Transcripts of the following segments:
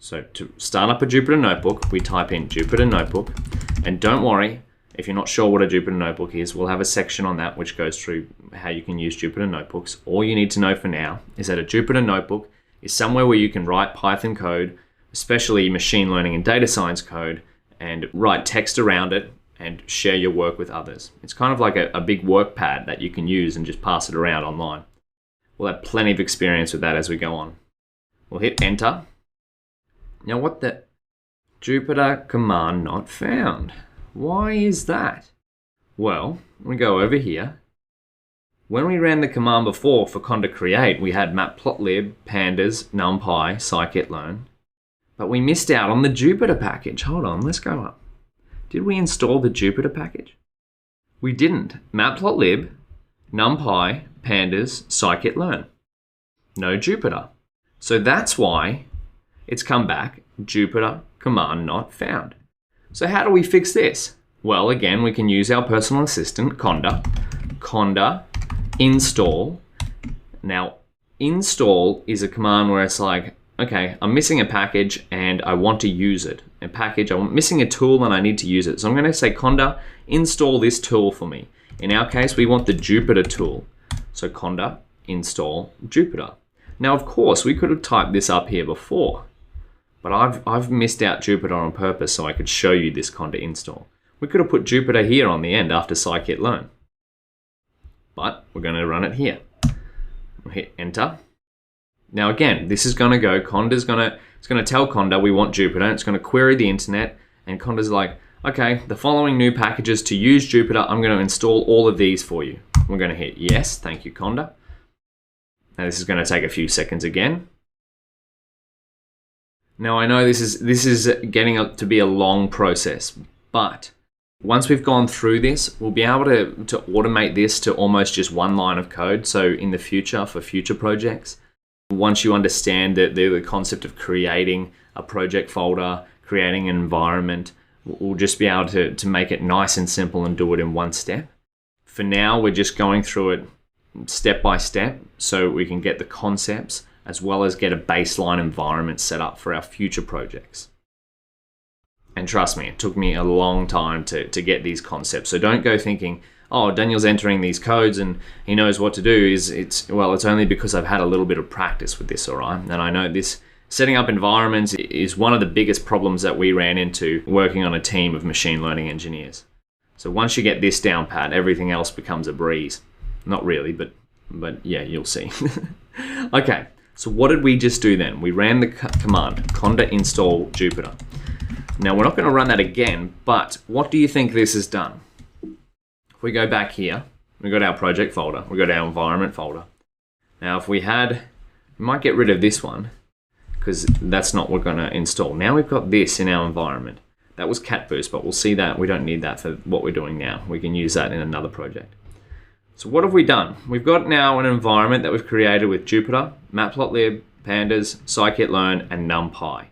So to start up a Jupyter Notebook, we type in Jupyter Notebook. And don't worry, if you're not sure what a Jupyter Notebook is, we'll have a section on that which goes through how you can use Jupyter Notebooks. All you need to know for now is that a Jupyter Notebook is somewhere where you can write Python code, especially machine learning and data science code, and write text around it and share your work with others. It's kind of like a big work pad that you can use and just pass it around online. We'll have plenty of experience with that as we go on. We'll hit enter. Now what the Jupyter command not found? Why is that? Well, we go over here. When we ran the command before for conda create, we had matplotlib, pandas, numpy, scikit-learn. But we missed out on the Jupyter package. Hold on, let's go up. Did we install the Jupyter package? We didn't. Matplotlib, numpy, pandas, scikit-learn. No Jupyter. So that's why it's come back, Jupyter command not found. So how do we fix this? Well, again, we can use our personal assistant, conda install. Now, install is a command where it's like, okay, I'm missing a package and I want to use it. I'm missing a tool and I need to use it. So I'm going to say conda install this tool for me. In our case, we want the Jupyter tool. So conda install Jupyter. Now, of course, we could have typed this up here before, but I've missed out Jupyter on purpose so I could show you this conda install. We could have put Jupyter here on the end after scikit-learn, but we're going to run it here. We'll hit enter. Now again, this is going to go, it's going to tell Conda we want Jupyter. It's going to query the internet, and Conda's like, okay, the following new packages to use Jupyter, I'm going to install all of these for you. We're going to hit yes, thank you, Conda. Now this is going to take a few seconds again. Now I know this is getting to be a long process, but once we've gone through this, we'll be able to automate this to almost just one line of code. So in the future, for future projects, once you understand the concept of creating a project folder, creating an environment, we'll just be able to make it nice and simple and do it in one step. For now, we're just going through it step by step so we can get the concepts as well as get a baseline environment set up for our future projects. And trust me, it took me a long time to get these concepts. So don't go thinking, oh, Daniel's entering these codes and he knows what to do. It's only because I've had a little bit of practice with this, all right? And I know this setting up environments is one of the biggest problems that we ran into working on a team of machine learning engineers. So once you get this down pat, everything else becomes a breeze. Not really, but yeah, you'll see. Okay, so what did we just do then? We ran the command, conda install Jupyter. Now we're not going to run that again, but what do you think this has done? If we go back here, we've got our project folder, we've got our environment folder. Now if we might get rid of this one because that's not what we're going to install. Now we've got this in our environment. That was Cat Boost, but we'll see that we don't need that for what we're doing now. We can use that in another project. So what have we done? We've got now an environment that we've created with Jupyter, Matplotlib, Pandas, scikit-learn, and NumPy.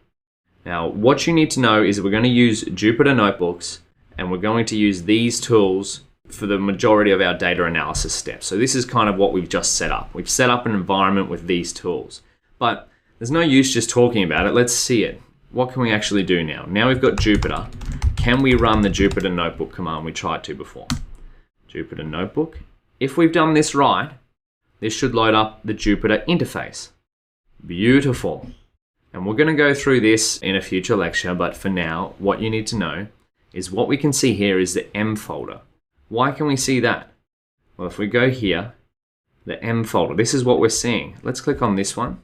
Now, what you need to know is that we're going to use Jupyter Notebooks, and we're going to use these tools for the majority of our data analysis steps. So this is kind of what we've just set up. We've set up an environment with these tools, but there's no use just talking about it. Let's see it. What can we actually do now? Now we've got Jupyter. Can we run the Jupyter Notebook command we tried to before? Jupyter Notebook. If we've done this right, this should load up the Jupyter interface. Beautiful. And we're going to go through this in a future lecture, but for now, what you need to know is what we can see here is the M folder. Why can we see that? Well, if we go here, the M folder, this is what we're seeing. Let's click on this one.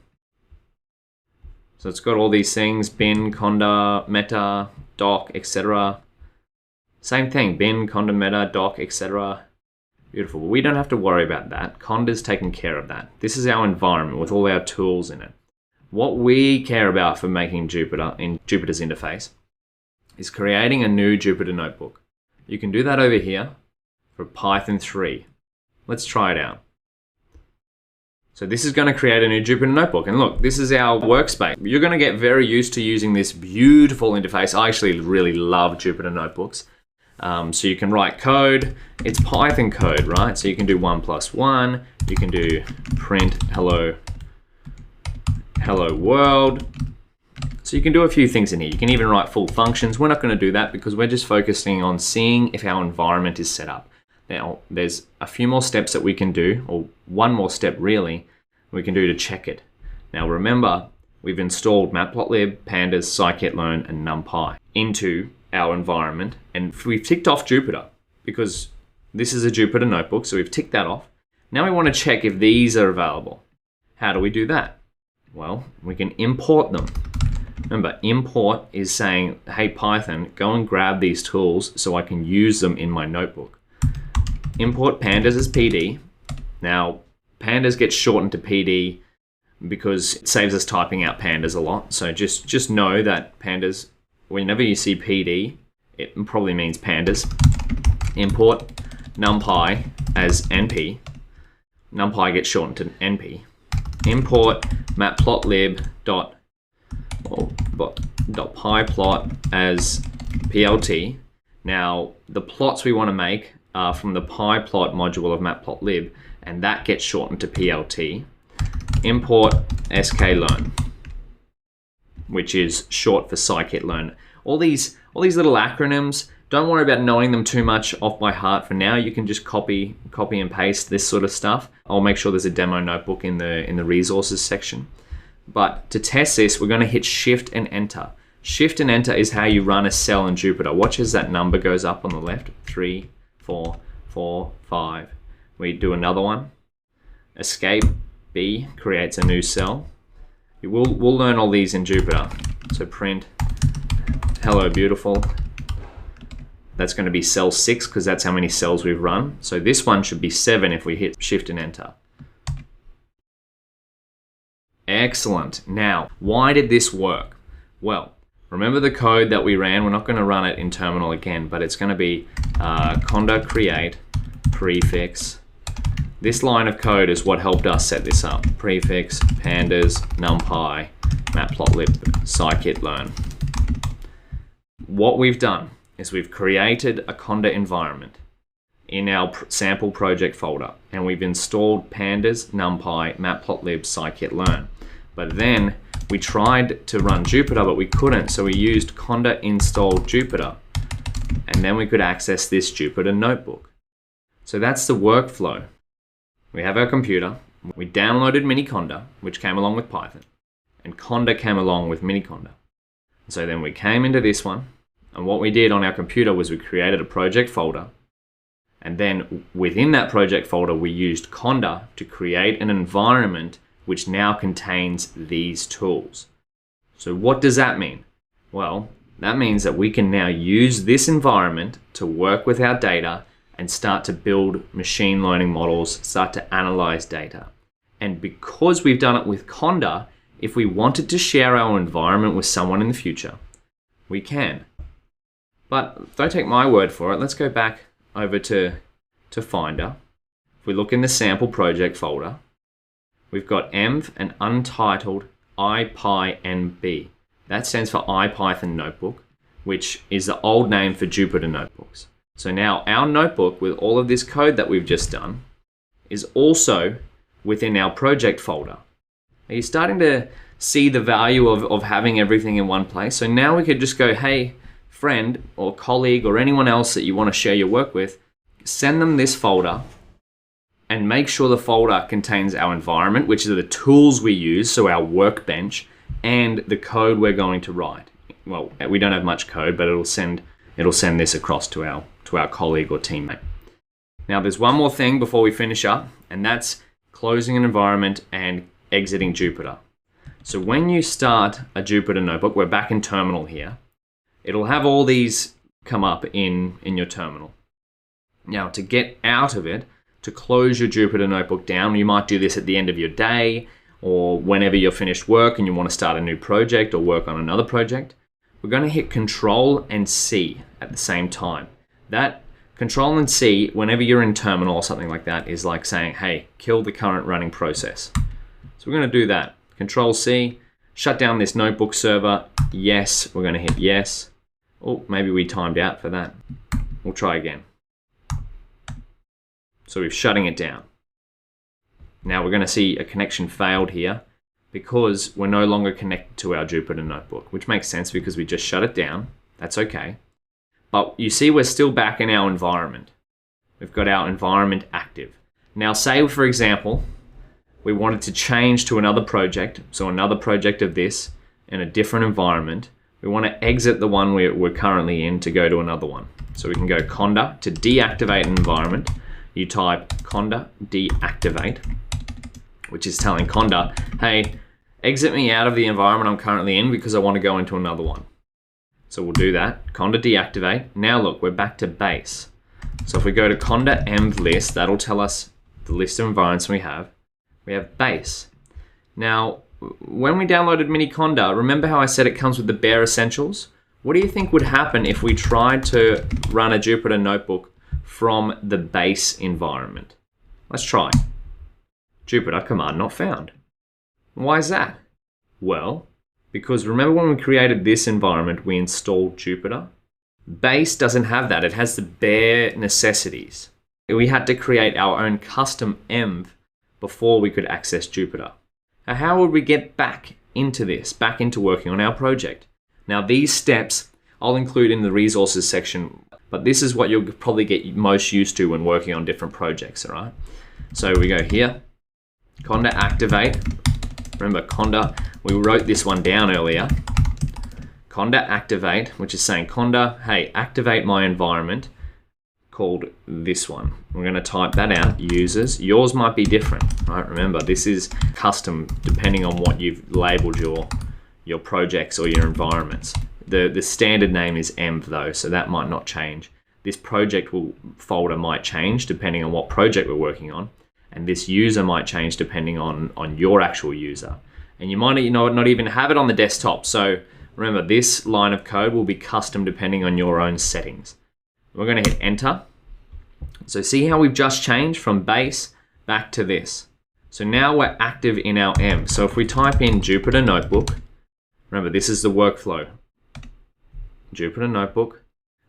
So it's got all these things, bin, conda, meta, doc, etc. Same thing, bin, conda, meta, doc, etc. Beautiful. We don't have to worry about that. Conda's taken care of that. This is our environment with all our tools in it. What we care about for making Jupyter in Jupyter's interface is creating a new Jupyter notebook. You can do that over here for Python 3. Let's try it out. So this is going to create a new Jupyter notebook. And look, this is our workspace. You're going to get very used to using this beautiful interface. I actually really love Jupyter notebooks. So you can write code. It's Python code, right? So you can do 1 + 1. You can do print hello world. So you can do a few things in here. You can even write full functions. We're not going to do that because we're just focusing on seeing if our environment is set up. Now, there's a few more steps that we can do, or one more step really, we can do to check it. Now remember, we've installed Matplotlib, Pandas, scikit-learn, and NumPy into our environment, and we've ticked off Jupyter because this is a Jupyter notebook, so we've ticked that off. Now we want to check if these are available. How do we do that? Well, we can import them. Remember, import is saying, hey Python, go and grab these tools so I can use them in my notebook. Import pandas as PD. Now, pandas gets shortened to PD because it saves us typing out pandas a lot. So just know that pandas, whenever you see PD, it probably means pandas. Import NumPy as NP. NumPy gets shortened to NP. Import matplotlib.pyplot as PLT. Now, the plots we want to make are from the pyplot module of matplotlib, and that gets shortened to PLT. Import sklearn, which is short for scikit-learn. All these little acronyms, don't worry about knowing them too much off by heart for now. You can just copy and paste this sort of stuff. I'll make sure there's a demo notebook in the resources section. But to test this, we're going to hit Shift and Enter. Shift and Enter is how you run a cell in Jupyter. Watch as that number goes up on the left. 3, 4, 4, 5. We do another one. Escape B creates a new cell. We'll learn all these in Jupyter. So print hello beautiful. That's going to be cell 6 because that's how many cells we've run. So this one should be 7 if we hit Shift and Enter. Excellent. Now, why did this work? Well, remember the code that we ran? We're not going to run it in terminal again, but it's going to be conda create prefix. This line of code is what helped us set this up. Prefix, pandas, NumPy, matplotlib, scikit-learn. What we've done is we've created a conda environment in our sample project folder, and we've installed pandas, NumPy, matplotlib, scikit-learn. But then we tried to run Jupyter, but we couldn't, so we used conda install Jupyter, and then we could access this Jupyter notebook. So that's the workflow. We have our computer, we downloaded Miniconda, which came along with Python, and Conda came along with Miniconda. So then we came into this one, and what we did on our computer was we created a project folder, and then within that project folder we used Conda to create an environment which now contains these tools. So what does that mean? Well, that means that we can now use this environment to work with our data and start to build machine learning models, start to analyze data. And because we've done it with Conda, if we wanted to share our environment with someone in the future, we can. But don't take my word for it. Let's go back over to Finder. If we look in the sample project folder, we've got env and untitled IPyNB. That stands for IPython Notebook, which is the old name for Jupyter Notebooks. So now our notebook with all of this code that we've just done is also within our project folder. Are you starting to see the value of having everything in one place? So now we could just go, hey, friend or colleague or anyone else that you want to share your work with, send them this folder and make sure the folder contains our environment, which are the tools we use, so our workbench, and the code we're going to write. Well, we don't have much code, but it'll send this across to our colleague or teammate. Now, there's one more thing before we finish up, and that's closing an environment and exiting Jupyter. So when you start a Jupyter notebook, we're back in terminal here, it'll have all these come up in your terminal. Now, to get out of it, to close your Jupyter notebook down, you might do this at the end of your day or whenever you're finished work and you want to start a new project or work on another project. We're going to hit Control and C at the same time. That Control and C, whenever you're in terminal or something like that, is like saying, hey, kill the current running process. So we're going to do that. Control C, shut down this notebook server. Yes, we're going to hit yes. Oh, maybe we timed out for that. We'll try again. So we're shutting it down. Now we're going to see a connection failed here, because we're no longer connected to our Jupyter Notebook, which makes sense because we just shut it down. That's okay. But you see we're still back in our environment. We've got our environment active. Now say, for example, we wanted to change to another project, so another project of this in a different environment. We want to exit the one we're currently in to go to another one. So we can go conda to deactivate an environment. You type conda deactivate, which is telling Conda, hey, exit me out of the environment I'm currently in because I want to go into another one. So we'll do that, conda deactivate. Now look, we're back to base. So if we go to conda env list, that'll tell us the list of environments we have. We have base. Now, when we downloaded Miniconda, remember how I said it comes with the bare essentials? What do you think would happen if we tried to run a Jupyter Notebook from the base environment? Let's try. Jupyter command not found. Why is that? Well, because remember when we created this environment, we installed Jupyter? Base doesn't have that. It has the bare necessities. We had to create our own custom env before we could access Jupyter. Now, how would we get back into this, back into working on our project? Now, these steps I'll include in the resources section, but this is what you'll probably get most used to when working on different projects, all right? So we go here, conda activate. Remember, conda, we wrote this one down earlier. Conda activate, which is saying, conda, hey, activate my environment, called this one. We're going to type that out, users. Yours might be different, right? Remember, this is custom depending on what you've labeled your projects or your environments. The standard name is env though, so that might not change. This project folder might change depending on what project we're working on, and this user might change depending on your actual user. And you might not even have it on the desktop. So remember, this line of code will be custom depending on your own settings. We're going to hit enter. So see how we've just changed from base back to this. So now we're active in our env. So if we type in Jupyter Notebook, remember this is the workflow. Jupyter Notebook,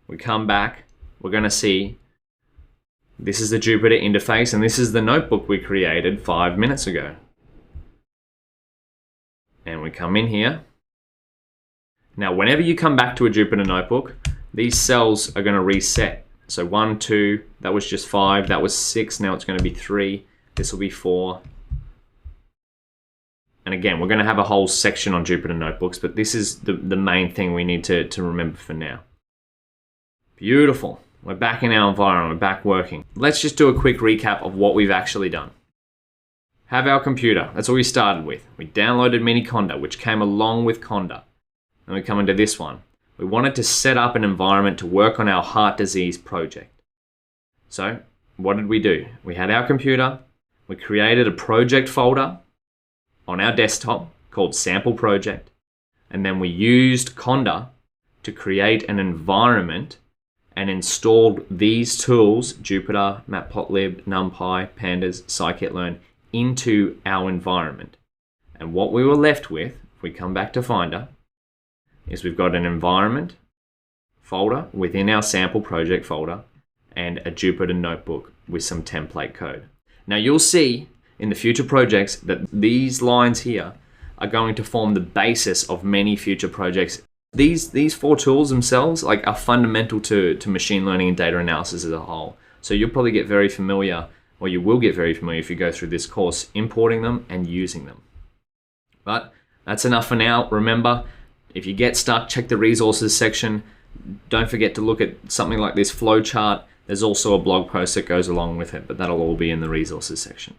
we come back, we're going to see this is the Jupyter interface and this is the notebook we created 5 minutes ago. And we come in here. Now whenever you come back to a Jupyter Notebook, these cells are going to reset. So 1, 2, that was just 5, that was 6, now it's going to be 3, this will be 4. And again, we're going to have a whole section on Jupyter Notebooks, but this is the main thing we need to remember for now. Beautiful. We're back in our environment, we're back working. Let's just do a quick recap of what we've actually done. Have our computer, that's what we started with. We downloaded Miniconda, which came along with Conda. And we come into this one. We wanted to set up an environment to work on our heart disease project. So what did we do? We had our computer, we created a project folder on our desktop called sample project, and then we used Conda to create an environment and installed these tools, Jupyter, Matplotlib, NumPy, Pandas, scikit-learn, into our environment. And what we were left with, if we come back to Finder, is we've got an environment folder within our sample project folder and a Jupyter Notebook with some template code. Now you'll see in the future projects that these lines here are going to form the basis of many future projects. These 4 tools themselves are fundamental to machine learning and data analysis as a whole. So you'll probably get very familiar, or you will get very familiar if you go through this course, importing them and using them. But that's enough for now. Remember, if you get stuck, check the resources section. Don't forget to look at something like this flowchart. There's also a blog post that goes along with it, but that'll all be in the resources section.